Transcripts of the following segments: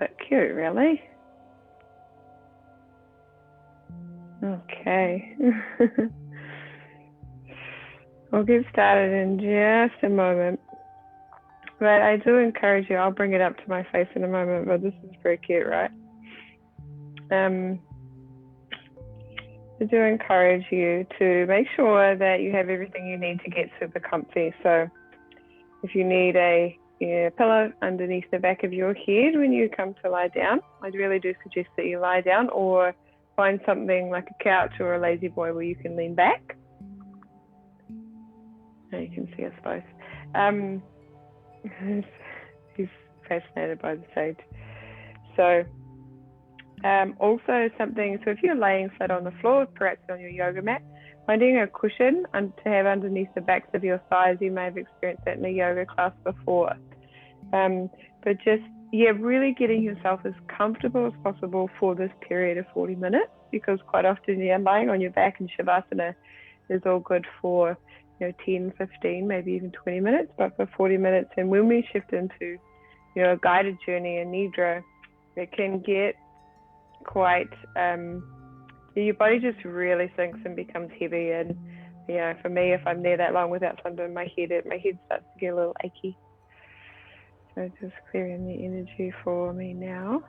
bit cute, really. Okay. We'll get started in just a moment. But I do encourage you, I'll bring it up to my face in a moment, but this is very cute, right? I do encourage you to make sure that you have everything you need to get super comfy. So if you need a pillow underneath the back of your head when you come to lie down, I really do suggest that you lie down or find something like a couch or a lazy boy where you can lean back. Now you can see us both. He's fascinated by the sage. So also something, so if you're laying flat on the floor, perhaps on your yoga mat, finding a cushion to have underneath the backs of your thighs. You may have experienced that in a yoga class before. But just, really getting yourself as comfortable as possible for this period of 40 minutes, because quite often lying on your back in Shavasana is all good for 10, 15, maybe even 20 minutes, but for 40 minutes. And when we shift into a guided journey in Nidra, it can get quite, your body just really sinks and becomes heavy. And for me, if I'm there that long without something in my head, my head starts to get a little achy. So just clearing the energy for me now.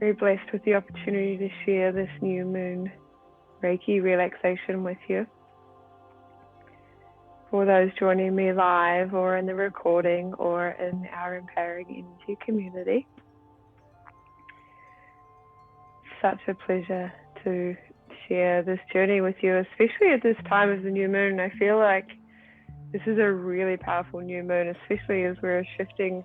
Very blessed with the opportunity to share this new moon Reiki relaxation with you. For those joining me live or in the recording or in our Empowering Energy community, such a pleasure to share this journey with you, especially at this time of the new moon. I feel like this is a really powerful new moon, especially as we're shifting.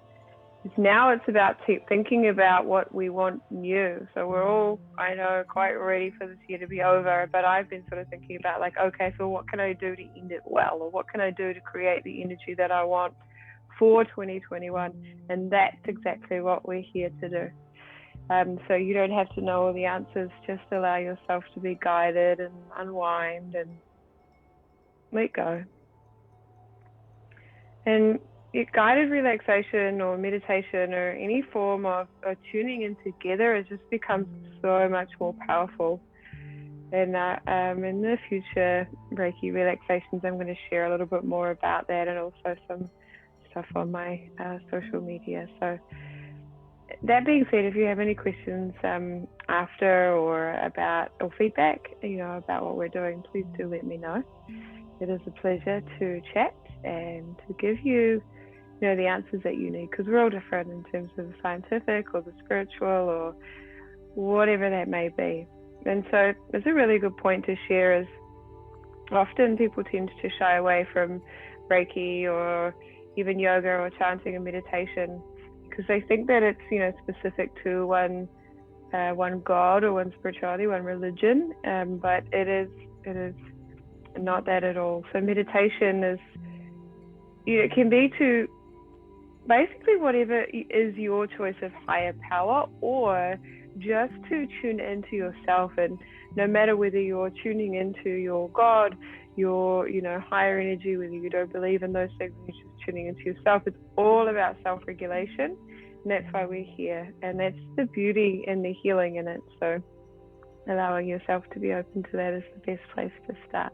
Now it's about thinking about what we want new. So we're all, I know, quite ready for this year to be over, but I've been sort of thinking about okay, so what can I do to end it well? Or what can I do to create the energy that I want for 2021? And that's exactly what we're here to do. So you don't have to know all the answers, just allow yourself to be guided and unwind and let go. And guided relaxation or meditation or any form of tuning in together, it just becomes so much more powerful. And in the future Reiki relaxations, I'm going to share a little bit more about that, and also some stuff on my social media. So that being said, if you have any questions after or about or feedback, about what we're doing, please do let me know. It is a pleasure to chat and to give you the answers that you need, because we're all different in terms of the scientific or the spiritual or whatever that may be. And so it's a really good point to share, is often people tend to shy away from Reiki or even yoga or chanting and meditation because they think that it's specific to one god or one spirituality, one religion, but it is not that at all. So meditation is, it can be to basically whatever is your choice of higher power, or just to tune into yourself. And no matter whether you're tuning into your God, your higher energy, whether you don't believe in those things, you're just tuning into yourself. It's all about self-regulation, and that's why we're here. And that's the beauty and the healing in it. So allowing yourself to be open to that is the best place to start.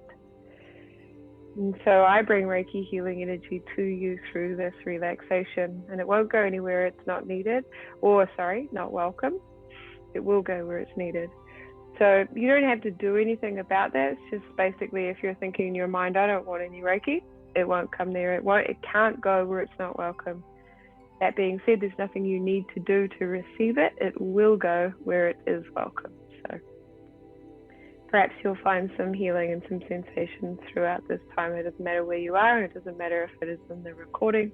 And so I bring Reiki healing energy to you through this relaxation, and it won't go anywhere it's not needed, not welcome. It will go where it's needed. So you don't have to do anything about that. It's just basically, if you're thinking in your mind, I don't want any Reiki, it won't come there. It can't go where it's not welcome. That being said, there's nothing you need to do to receive it. It will go where it is welcome. So perhaps you'll find some healing and some sensations throughout this time. It doesn't matter where you are, and it doesn't matter if it is in the recording.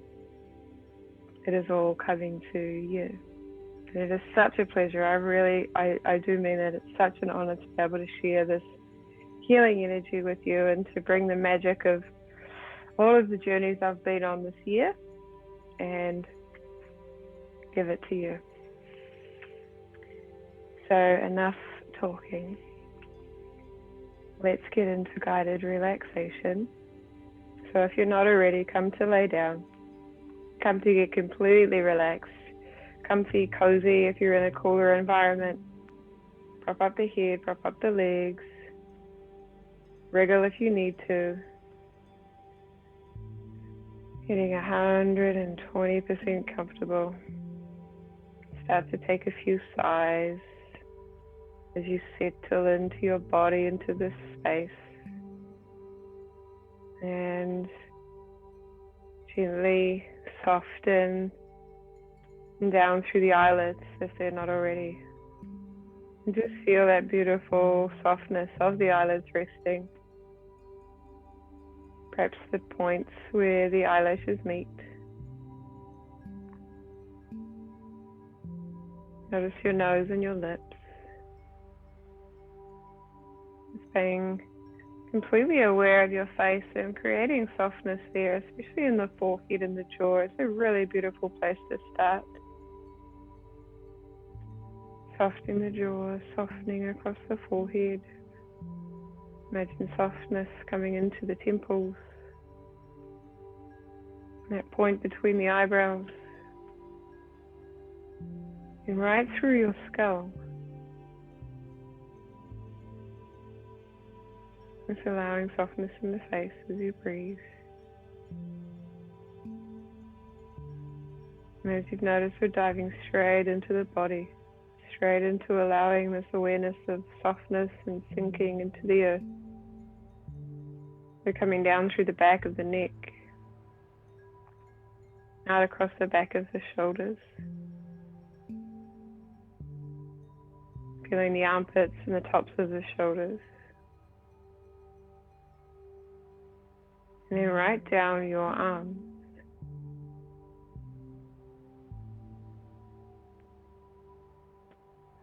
It is all coming to you. And it is such a pleasure. I do mean that it's such an honor to be able to share this healing energy with you and to bring the magic of all of the journeys I've been on this year and give it to you. So enough talking. Let's get into guided relaxation. So if you're not already, come to lay down. Come to get completely relaxed. Comfy, cozy if you're in a cooler environment. Prop up the head, prop up the legs. Wriggle if you need to. Getting 120% comfortable. Start to take a few sighs as you settle into your body, into this space. And gently soften down through the eyelids if they're not already. And just feel that beautiful softness of the eyelids resting. Perhaps the points where the eyelashes meet. Notice your nose and your lips. Just being completely aware of your face and creating softness there, especially in the forehead and the jaw. It's a really beautiful place to start. Softening the jaw, softening across the forehead. Imagine softness coming into the temples. That point between the eyebrows. And right through your skull. Just allowing softness in the face as you breathe. And as you've noticed, we're diving straight into the body. Straight into allowing this awareness of softness and sinking into the earth. We're coming down through the back of the neck. Out across the back of the shoulders. Feeling the armpits and the tops of the shoulders. And then right down your arms.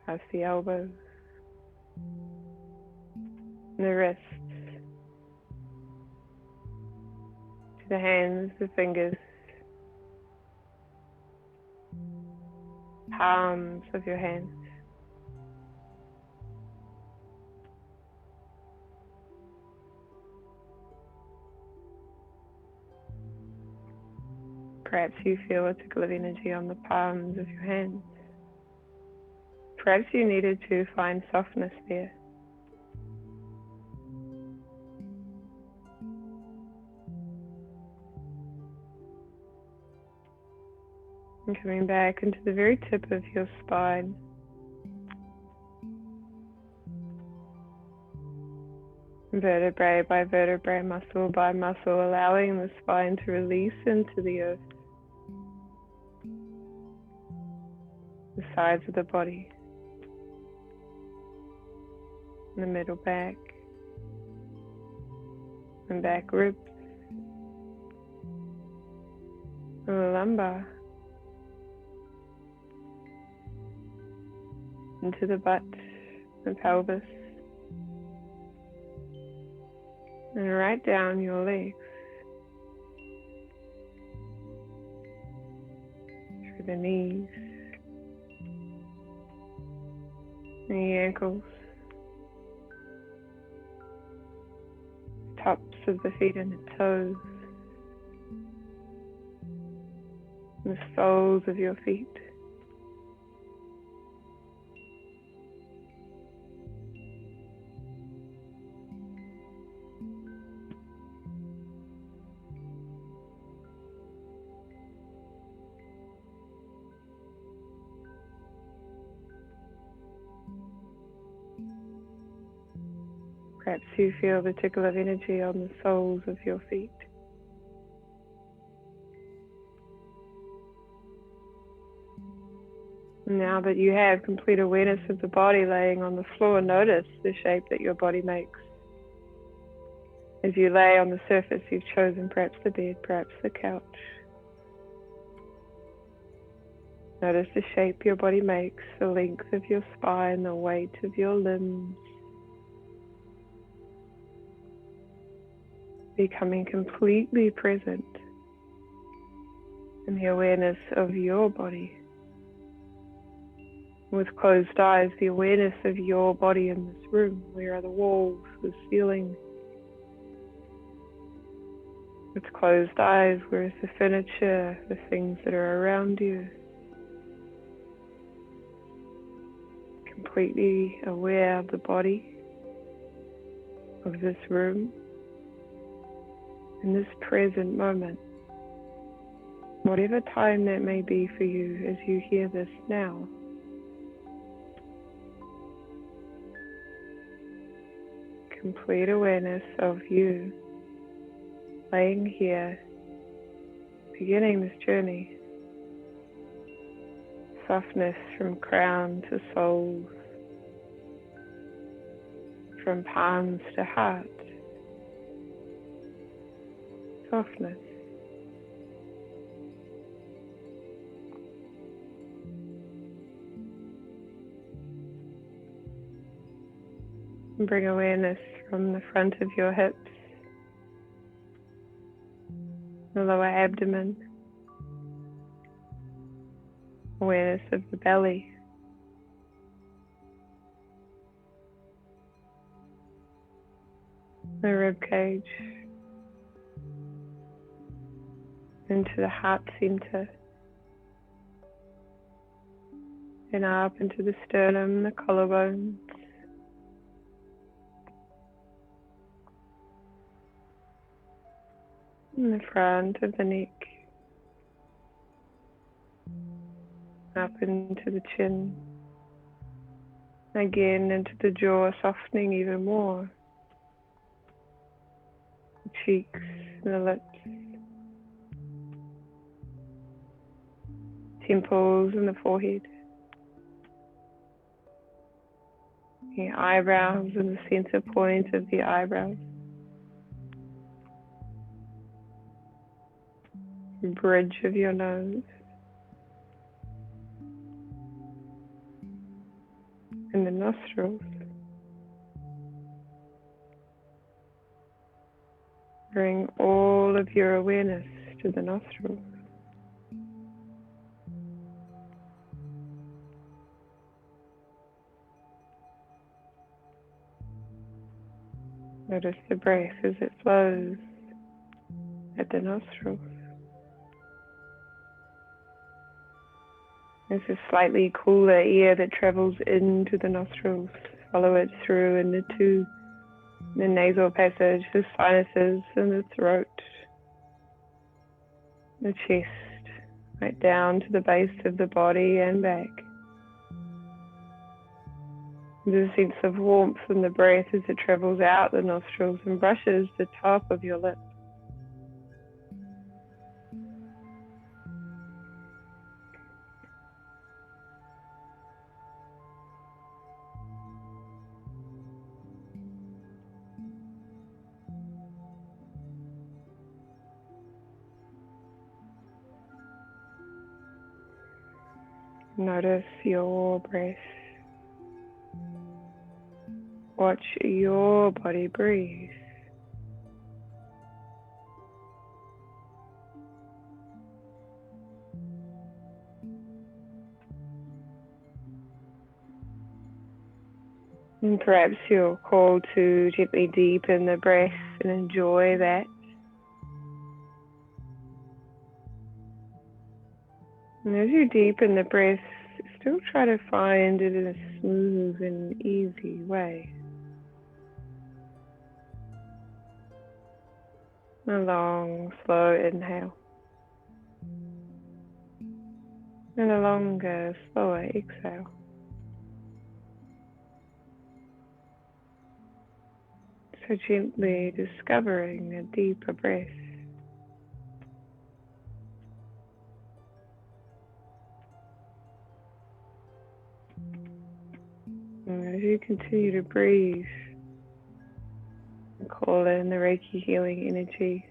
Past the elbows. And the wrists. To the hands, the fingers. Palms of your hands. Perhaps you feel a tickle of energy on the palms of your hands. Perhaps you needed to find softness there. And coming back into the very tip of your spine. Vertebrae by vertebrae, muscle by muscle, allowing the spine to release into the earth. The sides of the body. The middle back. And back ribs. The lumbar. Into the butt and pelvis. And right down your legs. Through the knees. The ankles. Tops of the feet and the toes. And the soles of your feet. Perhaps you feel the tickle of energy on the soles of your feet. Now that you have complete awareness of the body laying on the floor, notice the shape that your body makes. As you lay on the surface you've chosen, perhaps the bed, perhaps the couch. Notice the shape your body makes, the length of your spine, the weight of your limbs. Becoming completely present in the awareness of your body. With closed eyes, the awareness of your body in this room. Where are the walls, the ceiling? With closed eyes, where is the furniture, the things that are around you? Completely aware of the body, of this room, in this present moment. Whatever time that may be for you as you hear this now. Complete awareness of you laying here, beginning this journey. Softness from crown to soles, from palms to heart. Softness. And bring awareness from the front of your hips, the lower abdomen, awareness of the belly, the rib cage, into the heart center, and up into the sternum, the collarbones, and the front of the neck, up into the chin, again into the jaw, softening even more, the cheeks, the lips, temples and the forehead, the eyebrows and the center point of the eyebrows, the bridge of your nose, and the nostrils. Bring all of your awareness to the nostrils. Notice the breath as it flows at the nostrils. There's a slightly cooler air that travels into the nostrils. Follow it through and into the nasal passage, the sinuses and the throat, the chest, right down to the base of the body and back. There's a sense of warmth in the breath as it travels out the nostrils and brushes the top of your lip. Notice your breath. Watch your body breathe. And perhaps you're called to gently deepen the breath and enjoy that. And as you deepen the breath, still try to find it in a smooth and easy way. A long, slow inhale. And a longer, slower exhale. So gently discovering a deeper breath. And as you continue to breathe, call in the Reiki healing energy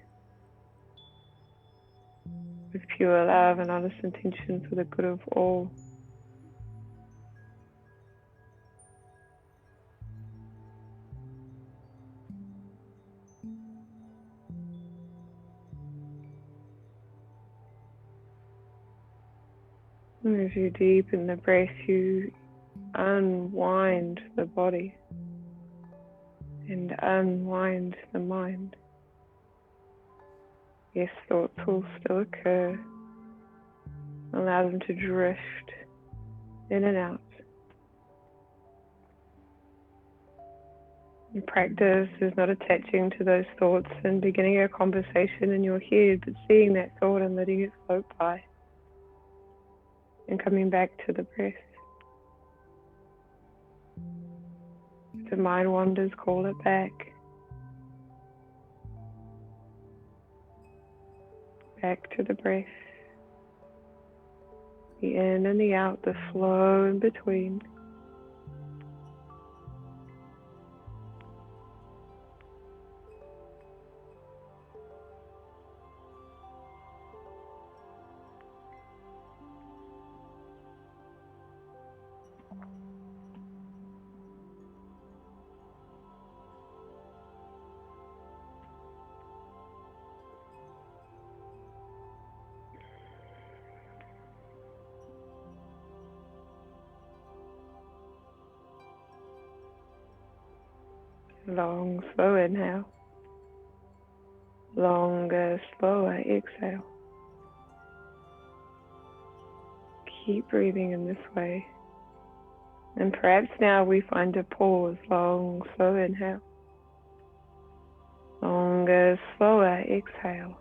with pure love and honest intention for the good of all. And as you deepen the breath, you unwind the body and unwind the mind. Yes, thoughts will still occur. Allow them to drift in and out. Your practice is not attaching to those thoughts and beginning a conversation in your head, but seeing that thought and letting it float by and coming back to the breath. If the mind wanders, call it back. Back to the breath. The in and the out, the flow in between. Long, slow inhale. Longer, slower exhale. Keep breathing in this way. And perhaps now we find a pause. Long, slow inhale. Longer, slower exhale.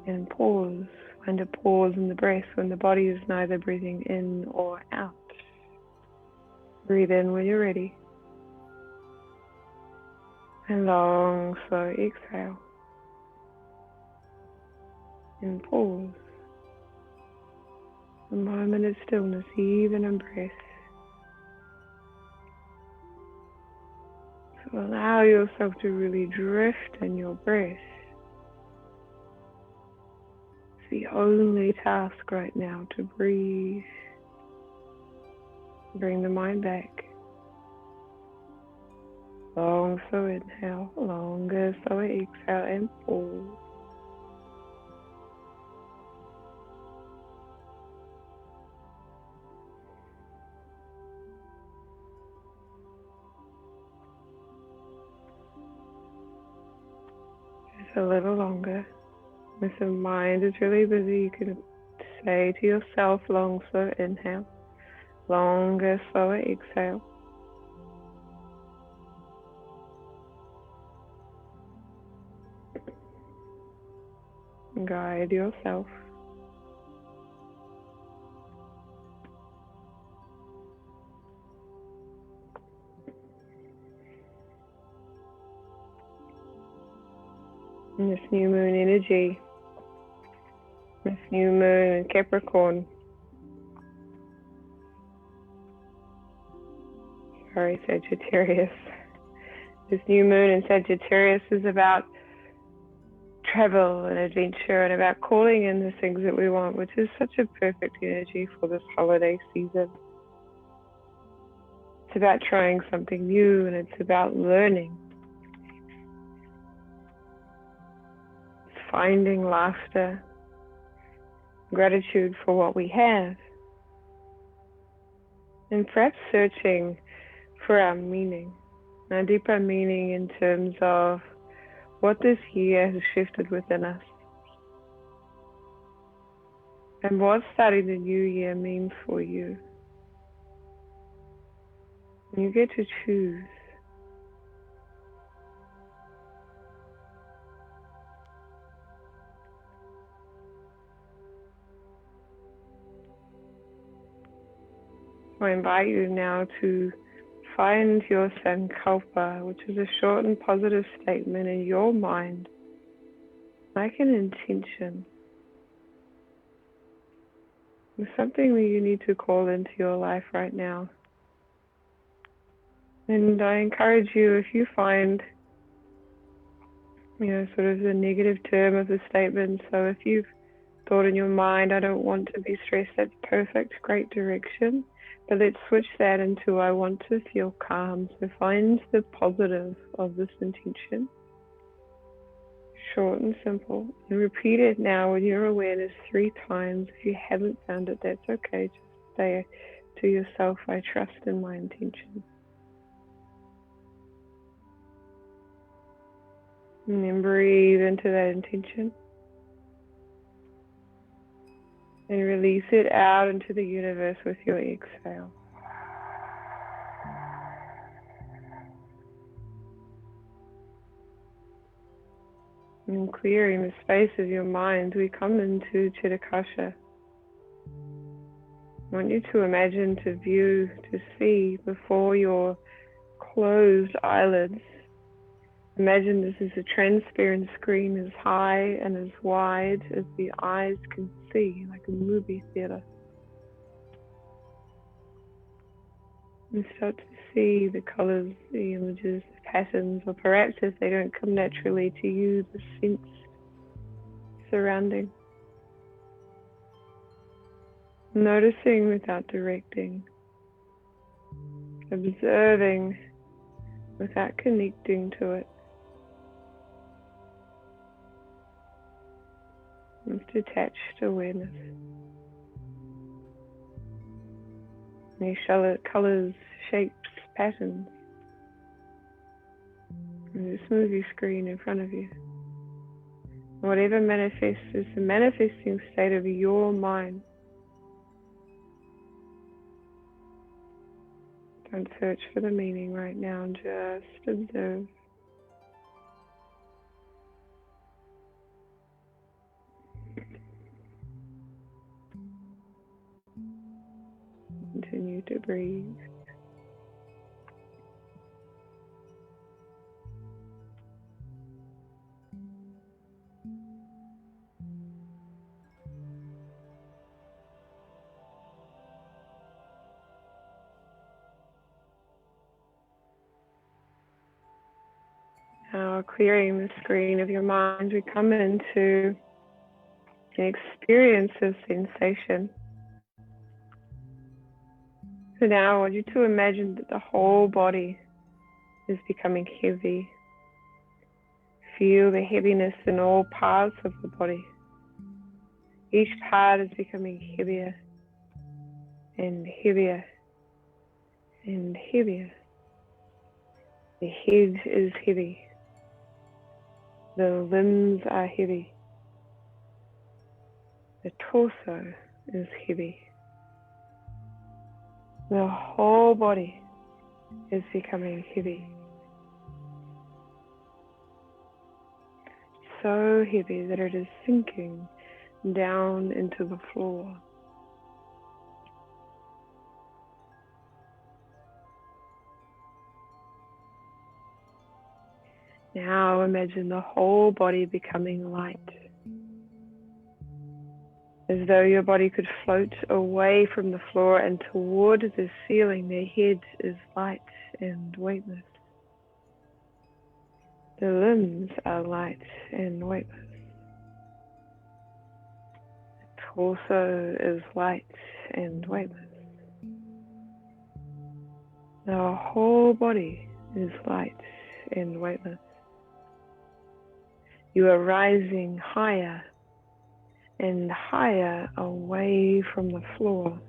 And pause. Find a pause in the breath when the body is neither breathing in or out. Breathe in when you're ready. And long, slow exhale. And pause. A moment of stillness, even in breath. So allow yourself to really drift in your breath. It's the only task right now, to breathe. Bring the mind back. Long, slow inhale, longer, slower exhale, and pause. Just a little longer. If the mind is really busy, you can say to yourself, long, slow inhale, longer, slower exhale. Guide yourself. And this new moon energy, this new moon in Capricorn, Sagittarius. This new moon in Sagittarius is about travel and adventure and about calling in the things that we want, which is such a perfect energy for this holiday season. It's about trying something new and it's about learning. It's finding laughter, gratitude for what we have, and perhaps searching for our meaning, our deeper meaning in terms of what this year has shifted within us and what starting the new year means for you. You get to choose. I invite you now to find your sankalpa, which is a short and positive statement in your mind, like an intention. It's something that you need to call into your life right now. And I encourage you, if you find, sort of the negative term of the statement, so if you've thought in your mind, I don't want to be stressed, that's perfect, great direction. But let's switch that into, I want to feel calm. So find the positive of this intention. Short and simple. And repeat it now with your awareness 3 times. If you haven't found it, that's okay. Just stay to yourself, I trust in my intention. And then breathe into that intention. And release it out into the universe with your exhale. And clearing the space of your mind, we come into Chitakasha. I want you to imagine, to view, to see before your closed eyelids. Imagine this is a transparent screen as high and as wide as the eyes can see, like a movie theater. And start to see the colors, the images, the patterns, or perhaps if they don't come naturally to you, the sense surrounding. Noticing without directing. Observing without connecting to it. With detached awareness. Any colors, shapes, patterns. And this movie screen in front of you. Whatever manifests is the manifesting state of your mind. Don't search for the meaning right now, just observe. Continue to breathe. Now, clearing the screen of your mind, we come into an experience of sensation. So now I want you to imagine that the whole body is becoming heavy. Feel the heaviness in all parts of the body. Each part is becoming heavier and heavier and heavier. The head is heavy. The limbs are heavy. The torso is heavy. The whole body is becoming heavy. So heavy that it is sinking down into the floor. Now imagine the whole body becoming light. As though your body could float away from the floor and toward the ceiling. The head is light and weightless. The limbs are light and weightless. The torso is light and weightless. The whole body is light and weightless. You are rising higher and higher away from the floor.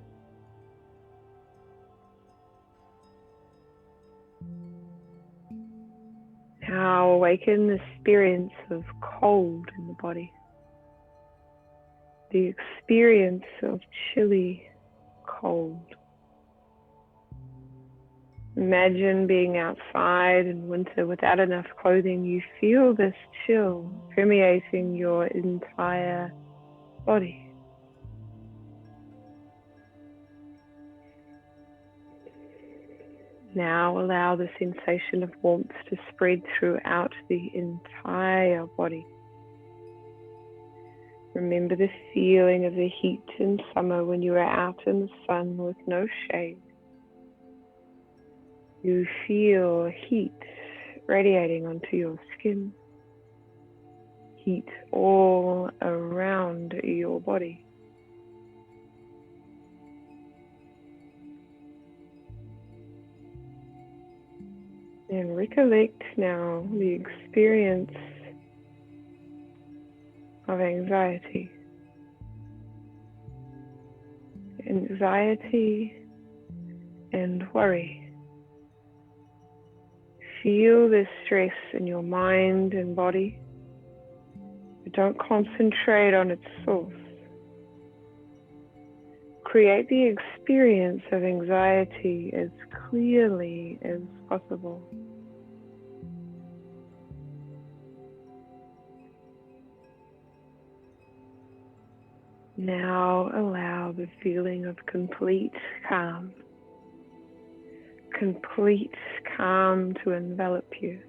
Now awaken the experience of cold in the body. The experience of chilly cold. Imagine being outside in winter without enough clothing. You feel this chill permeating your entire body. Now allow the sensation of warmth to spread throughout the entire body. Remember the feeling of the heat in summer when you are out in the sun with no shade. You feel heat radiating onto your skin. Heat all around your body. And recollect now the experience of anxiety. Anxiety and worry. Feel the stress in your mind and body, but don't concentrate on its source. Create the experience of anxiety as clearly as possible. Now allow the feeling of complete calm to envelop you.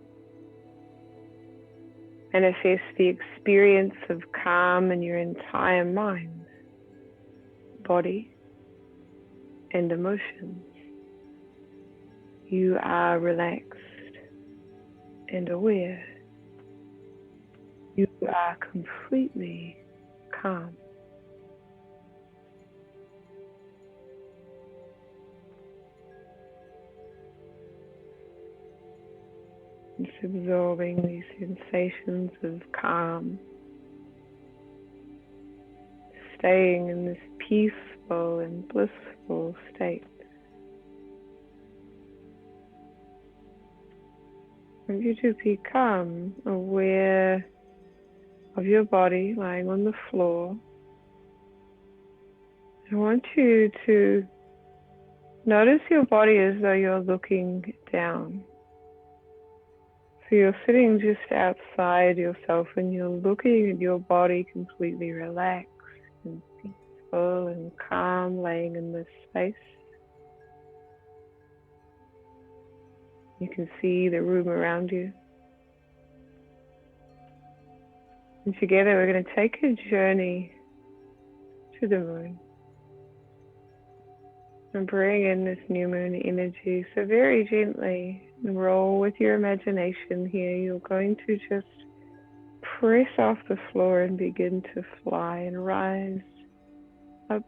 Manifest the experience of calm in your entire mind, body, and emotions. You are relaxed and aware. You are completely calm. Just absorbing these sensations of calm, staying in this peaceful and blissful state. I want you to become aware of your body lying on the floor. I want you to notice your body as though you're looking down. So you're sitting just outside yourself and you're looking at your body completely relaxed and peaceful and calm, laying in this space. You can see the room around you. And together we're going to take a journey to the moon and bring in this new moon energy. So very gently roll with your imagination here. You're going to just press off the floor and begin to fly and rise up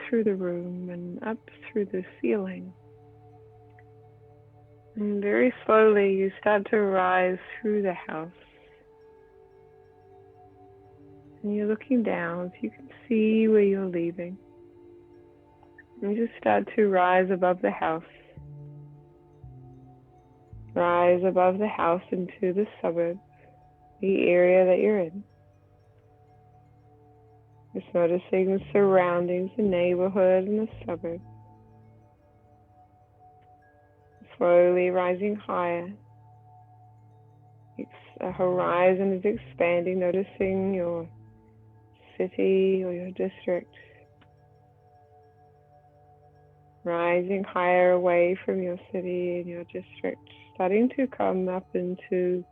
through the room and up through the ceiling. And very slowly you start to rise through the house. And you're looking down so you can see where you're leaving. And just start to rise above the house. Rise above the house into the suburb, the area that you're in. Just noticing the surroundings, the neighborhood, and the suburb. Slowly rising higher. The horizon is expanding, noticing your city or your district. Rising higher away from your city and your district, starting to come up into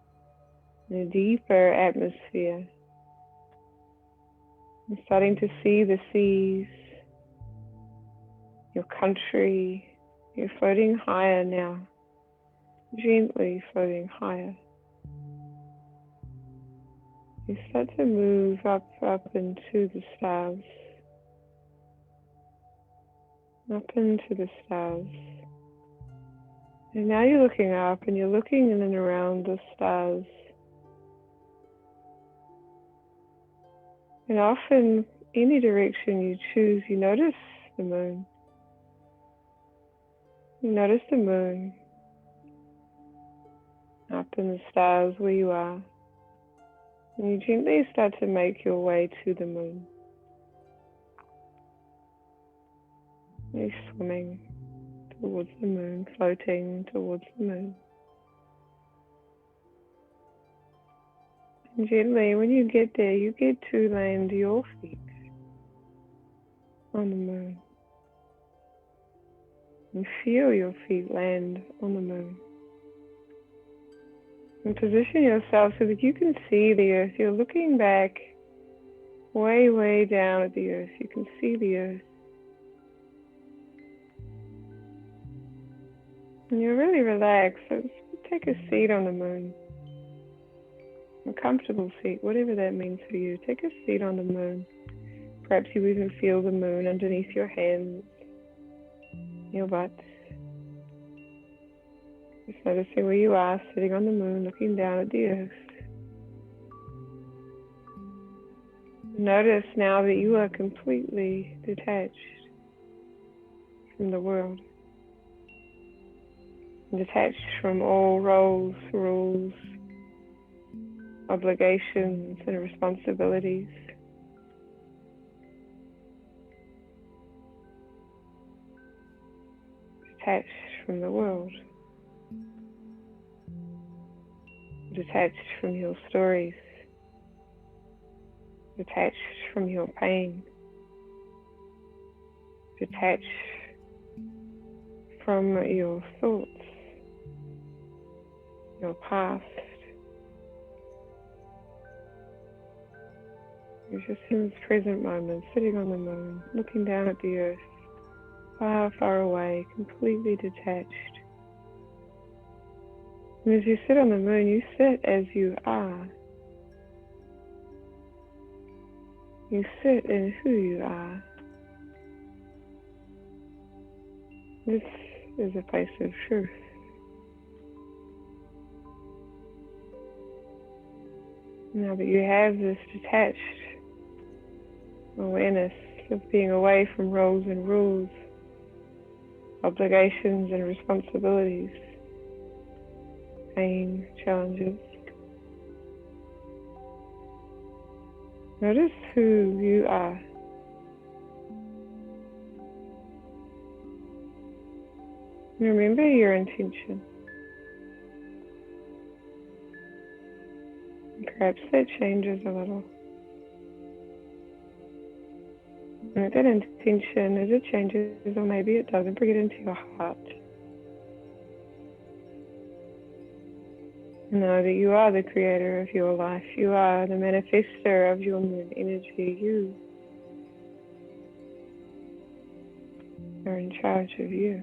a deeper atmosphere. You're starting to see the seas, your country. You're floating higher now, gently floating higher. You start to move up into the stars. Up into the stars. And now you're looking up and you're looking in and around the stars. And often, any direction you choose, you notice the moon. You notice the moon up in the stars where you are. And you gently start to make your way to the moon. You're swimming towards the moon, floating towards the moon. And gently, when you get there, you get to land your feet on the moon. And feel your feet land on the moon. And position yourself so that you can see the earth. You're looking back way, way down at the earth. You can see the earth. And you're really relaxed, so take a seat on the moon. A comfortable seat, whatever that means for you. Take a seat on the moon. Perhaps you even feel the moon underneath your hands, your butt. Just noticing where you are, sitting on the moon, looking down at the earth. Notice now that you are completely detached from the world. Detached from all roles, rules, obligations, and responsibilities. Detached from the world. Detached from your stories. Detached from your pain. Detached from your thoughts, your past. You're just in this present moment, sitting on the moon, looking down at the earth, far, far away, completely detached. And as you sit on the moon, you sit as you are. You sit in who you are. This is a place of truth. Now that you have this detached awareness of being away from roles and rules, obligations and responsibilities, pain, challenges, notice who you are. Remember your intention. Perhaps that changes a little. And if that intention, as it changes, or maybe it doesn't, bring it into your heart. Know that you are the creator of your life. You are the manifester of your moon energy. You are in charge of you.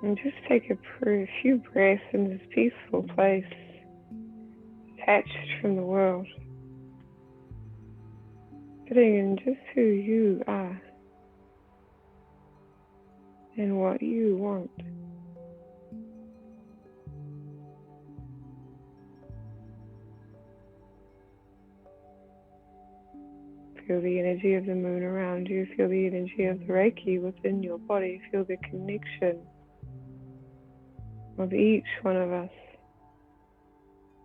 And just take a few breaths in this peaceful place, detached from the world, sitting in just who you are and what you want. Feel the energy of the moon around you. Feel the energy of the Reiki within your body. Feel the connection of each one of us.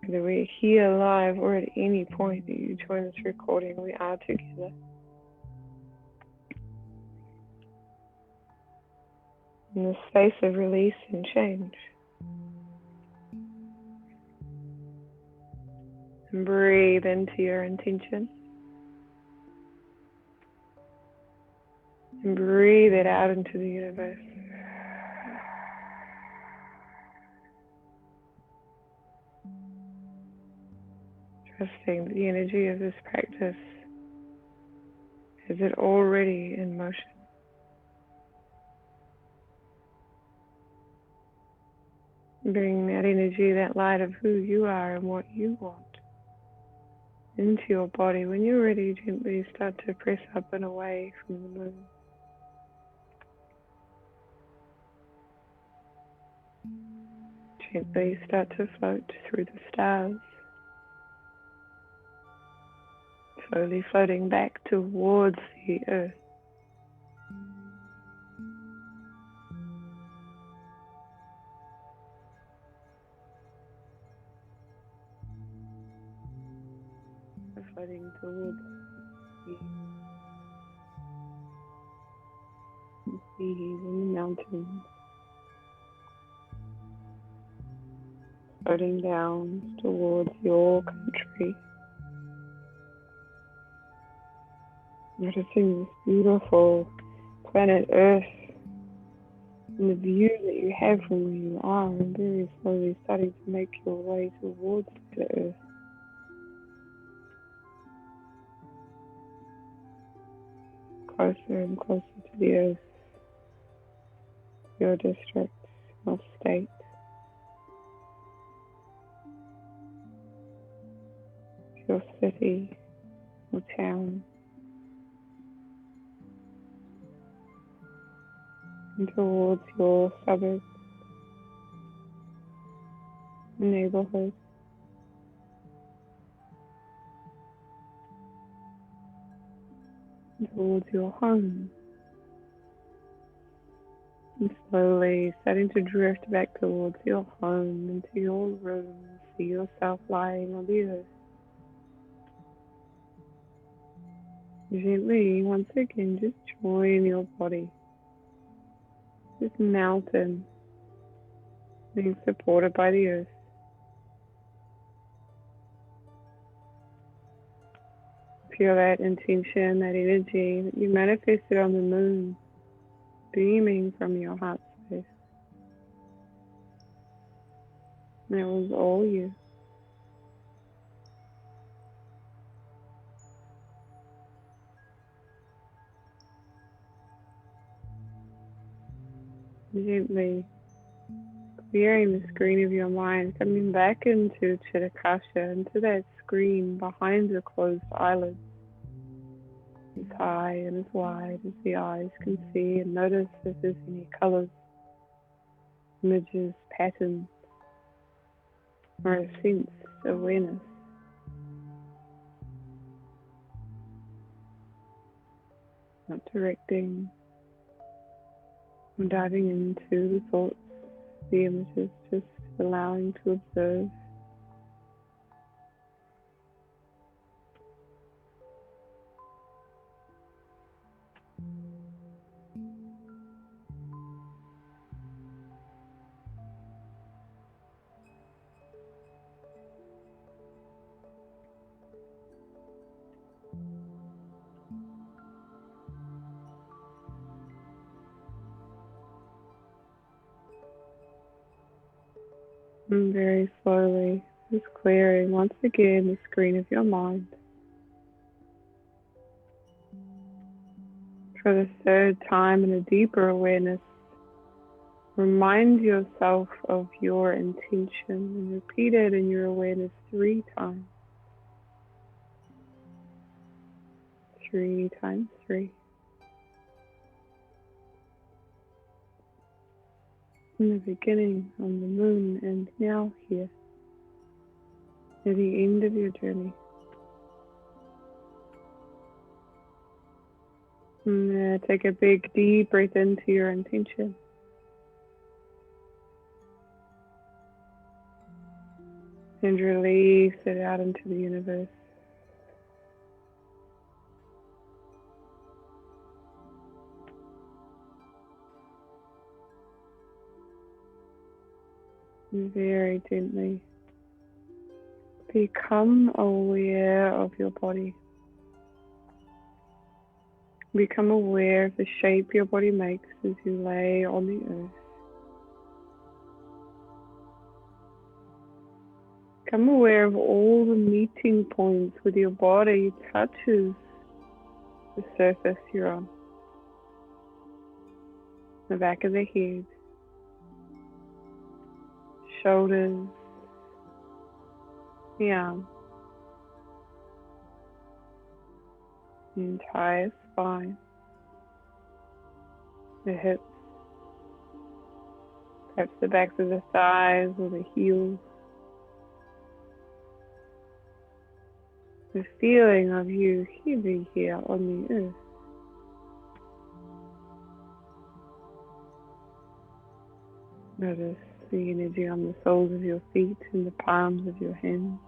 Whether we're here live or at any point that you join this recording, we are together. In the space of release and change. And breathe into your intention. And breathe it out into the universe. Trusting the energy of this practice is it already in motion. Bring that energy, that light of who you are and what you want into your body. When you're ready, gently start to press up and away from the moon. Gently start to float through the stars. Slowly floating back towards the earth. Floating towards the seas and the mountains. Floating down towards your country. Noticing this beautiful planet Earth and the view that you have from where you are, and very slowly starting to make your way towards the Earth. Closer and closer to the Earth, your district, your state, your city, your town, and towards your suburbs, neighborhood. towards your home. And slowly starting to drift back towards your home, into your room. See yourself lying on the earth. Gently, once again, just join your body. This mountain being supported by the earth. Feel that intention, that energy that you manifested on the moon, beaming from your heart space. And it was all you. Gently clearing the screen of your mind, coming back into Chitakasha, into that screen behind the closed eyelids. As high and as wide as the eyes can see, and notice if there's any colors, images, patterns, or a sense of awareness. Not directing, or diving into the thoughts, the images, just allowing to observe. And very slowly, just clearing once again the screen of your mind. For the third time, in a deeper awareness, remind yourself of your intention and repeat it in your awareness 3 times. 3 times 3. In the beginning, on the moon, and now here, at the end of your journey. And take a big deep breath into your intention. And release it out into the universe. And very gently become aware of your body. Become aware of the shape your body makes as you lay on the earth. Become aware of all the meeting points with your body touches the surface you're on. The back of the head, shoulders, the arms, the entire spine, the hips, perhaps the backs of the thighs or the heels. The feeling of you heavy here on the earth. Notice the energy on the soles of your feet and the palms of your hands.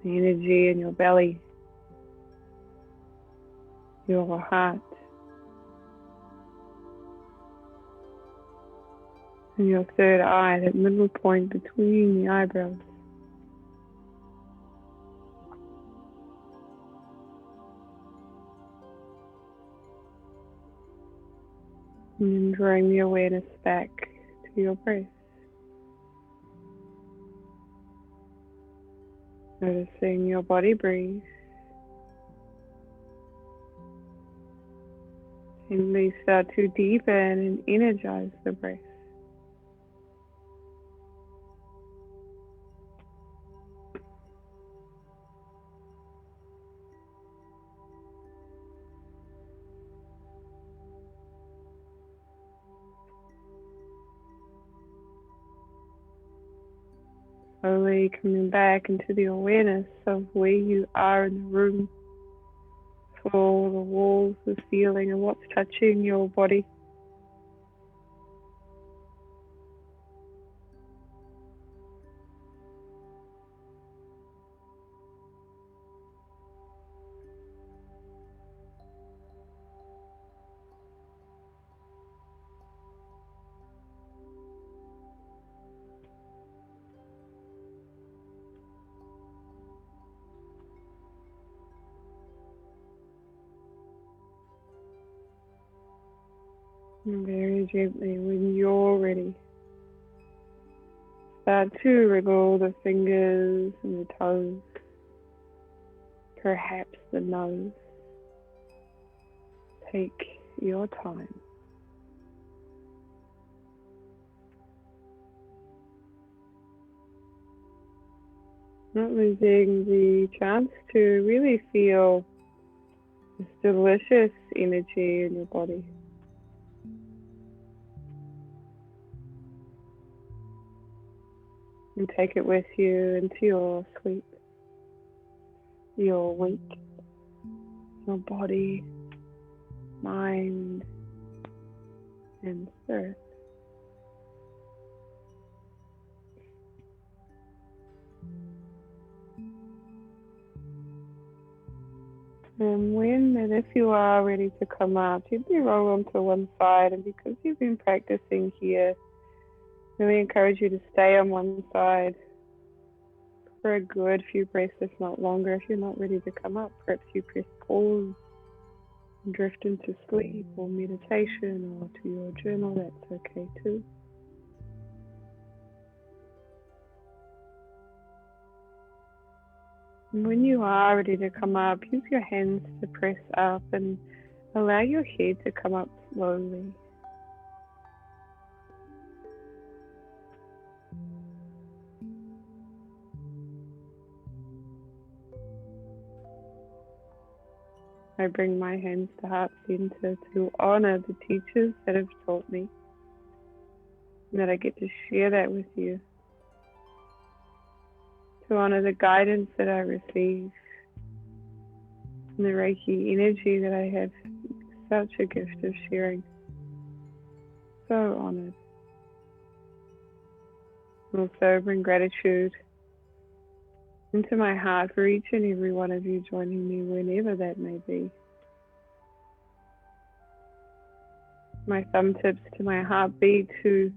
The energy in your belly, your heart, and your third eye, that middle point between the eyebrows. And then drawing the awareness back to your breath. Noticing your body breathe. Gently start to deepen and energize the breath. Slowly coming back into the awareness of where you are in the room, floor, the walls, the ceiling, and what's touching your body. And very gently, when you're ready, start to wriggle the fingers and the toes, perhaps the nose. Take your time. Not losing the chance to really feel this delicious energy in your body. And take it with you into your sleep, your week, your body, mind, and spirit. And when and if you are ready to come up, gently roll onto one side. And because you've been practicing here, really encourage you to stay on one side for a good few breaths, if not longer. If you're not ready to come up, perhaps you press pause and drift into sleep or meditation or to your journal. That's okay too. And when you are ready to come up, use your hands to press up and allow your head to come up slowly. I bring my hands to heart center to honor the teachers that have taught me, and that I get to share that with you. To honor the guidance that I receive, and the Reiki energy that I have such a gift of sharing. So honored. Also bring gratitude into my heart for each and every one of you joining me whenever that may be. My thumb tips to my heartbeat to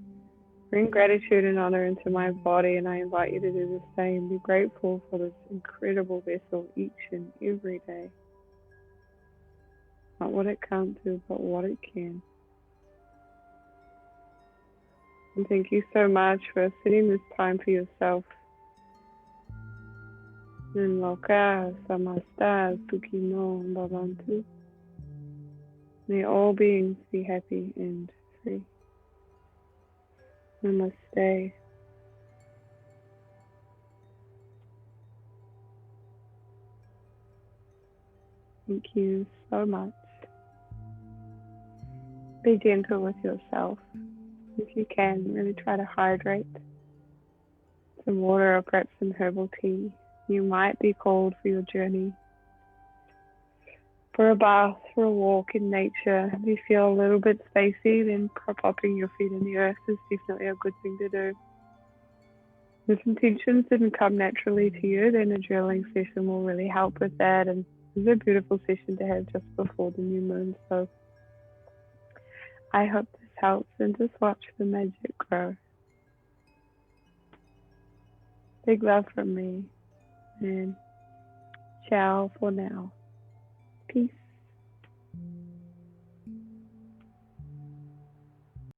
bring gratitude and honor into my body, and I invite you to do the same. Be grateful for this incredible vessel each and every day. Not what it can't do, but what it can. And thank you so much for setting this time for yourself. In loka samasta sukino bhavantu. May all beings be happy and free. Namaste. Thank you so much. Be gentle with yourself. If you can, really try to hydrate. Some water or perhaps some herbal tea. You might be called for your journey. For a bath, for a walk in nature. If you feel a little bit spacey, then popping your feet in the earth is definitely a good thing to do. If intentions didn't come naturally to you, then a journaling session will really help with that. And it's a beautiful session to have just before the new moon. So I hope this helps, and just watch the magic grow. Big love from me, and ciao for now. Peace.